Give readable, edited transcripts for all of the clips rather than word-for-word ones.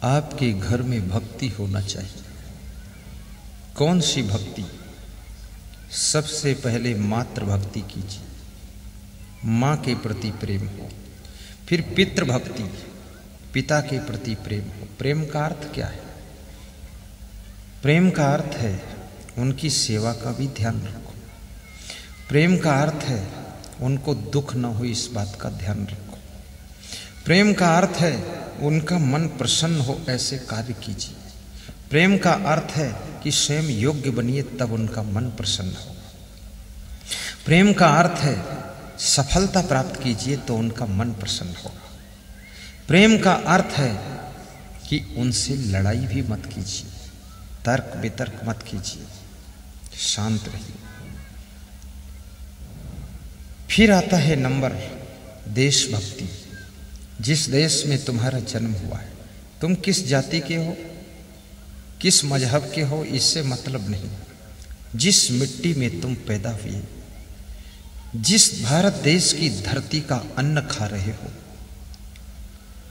आपके घर में भक्ति होना चाहिए। कौन सी भक्ति? सबसे पहले मातृ भक्ति कीजिए, माँ के प्रति प्रेम हो। फिर पितृ भक्ति, पिता के प्रति प्रेम हो। प्रेम का अर्थ क्या है? प्रेम का अर्थ है उनकी सेवा का भी ध्यान रखो। प्रेम का अर्थ है उनको दुख न हो इस बात का ध्यान रखो। प्रेम का अर्थ है उनका मन प्रसन्न हो ऐसे कार्य कीजिए। प्रेम का अर्थ है कि स्वयं योग्य बनिए तब उनका मन प्रसन्न हो। प्रेम का अर्थ है सफलता प्राप्त कीजिए तो उनका मन प्रसन्न होगा। प्रेम का अर्थ है कि उनसे लड़ाई भी मत कीजिए, तर्क वितर्क मत कीजिए, शांत रहिए। फिर आता है नंबर देशभक्ति। जिस देश में तुम्हारा जन्म हुआ है, तुम किस जाति के हो, किस मजहब के हो, इससे मतलब नहीं। जिस मिट्टी में तुम पैदा हुए, जिस भारत देश की धरती का अन्न खा रहे हो,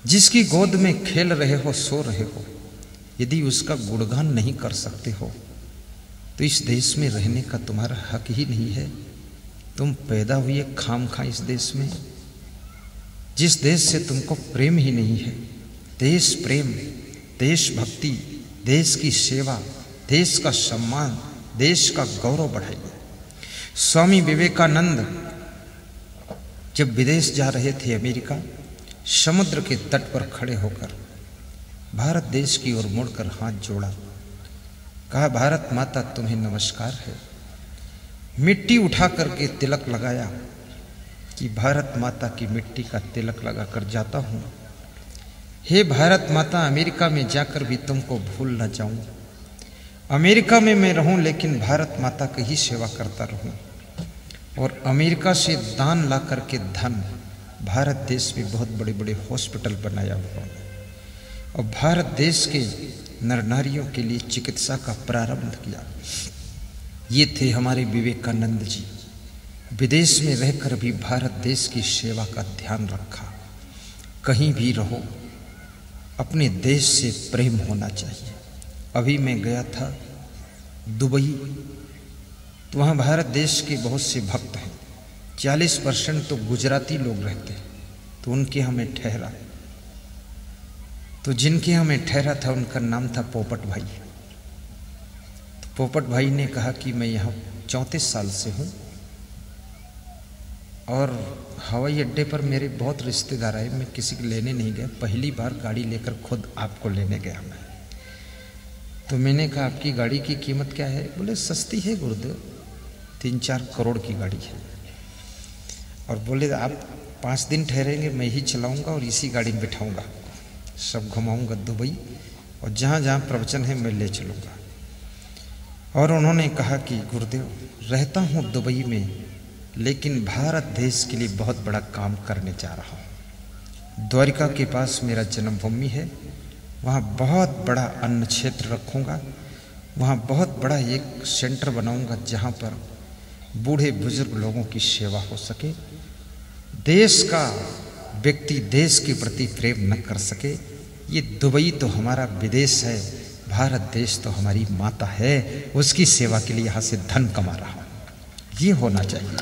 जिसकी गोद में खेल रहे हो, सो रहे हो, यदि उसका गुणगान नहीं कर सकते हो तो इस देश में रहने का तुम्हारा हक ही नहीं है। तुम पैदा हुए खामखा इस देश में, जिस देश से तुमको प्रेम ही नहीं है। देश प्रेम, देशभक्ति, देश की सेवा, देश का सम्मान, देश का गौरव बढ़ाइए। स्वामी विवेकानंद जब विदेश जा रहे थे अमेरिका, समुद्र के तट पर खड़े होकर भारत देश की ओर मुड़कर हाथ जोड़ा, कहा भारत माता तुम्हें नमस्कार है। मिट्टी उठा करके तिलक लगाया कि भारत माता की मिट्टी का तिलक लगाकर जाता हूं। हे भारत माता, अमेरिका में जाकर भी तुमको भूल न जाऊं। अमेरिका में मैं रहूं लेकिन भारत माता की ही सेवा करता रहूं। और अमेरिका से दान ला करके धन भारत देश में बहुत बड़े बड़े हॉस्पिटल बनाया हुआ, और भारत देश के नर नारियों के लिए चिकित्सा का प्रारंभ किया। ये थे हमारे विवेकानंद जी। विदेश में रहकर भी भारत देश की सेवा का ध्यान रखा। कहीं भी रहो, अपने देश से प्रेम होना चाहिए। अभी मैं गया था दुबई, तो वहाँ भारत देश के बहुत से भक्त हैं। 40% तो गुजराती लोग रहते हैं। तो उनके हमें ठहरा, तो जिनके हमें ठहरा था उनका नाम था पोपट भाई। तो पोपट भाई ने कहा कि मैं यहाँ 34 साल से हूँ और हवाई अड्डे पर मेरे बहुत रिश्तेदार आए, मैं किसी को लेने नहीं गया, पहली बार गाड़ी लेकर खुद आपको लेने गया मैं। तो मैंने कहा आपकी गाड़ी की कीमत क्या है? बोले सस्ती है गुरुदेव, 3-4 करोड़ की गाड़ी है। और बोले आप 5 दिन ठहरेंगे, मैं ही चलाऊंगा और इसी गाड़ी में बिठाऊंगा, सब घुमाऊंगा दुबई, और जहाँ जहाँ प्रवचन है मैं ले चलूँगा। और उन्होंने कहा कि गुरुदेव रहता हूँ दुबई में, लेकिन भारत देश के लिए बहुत बड़ा काम करने जा रहा हूँ। द्वारिका के पास मेरा जन्मभूमि है, वहाँ बहुत बड़ा अन्न क्षेत्र रखूँगा, वहाँ बहुत बड़ा एक सेंटर बनाऊँगा जहाँ पर बूढ़े बुजुर्ग लोगों की सेवा हो सके। देश का व्यक्ति देश के प्रति प्रेम न कर सके, ये दुबई तो हमारा विदेश है, भारत देश तो हमारी माता है, उसकी सेवा के लिए यहाँ से धन कमा रहा हूँ। ये होना चाहिए।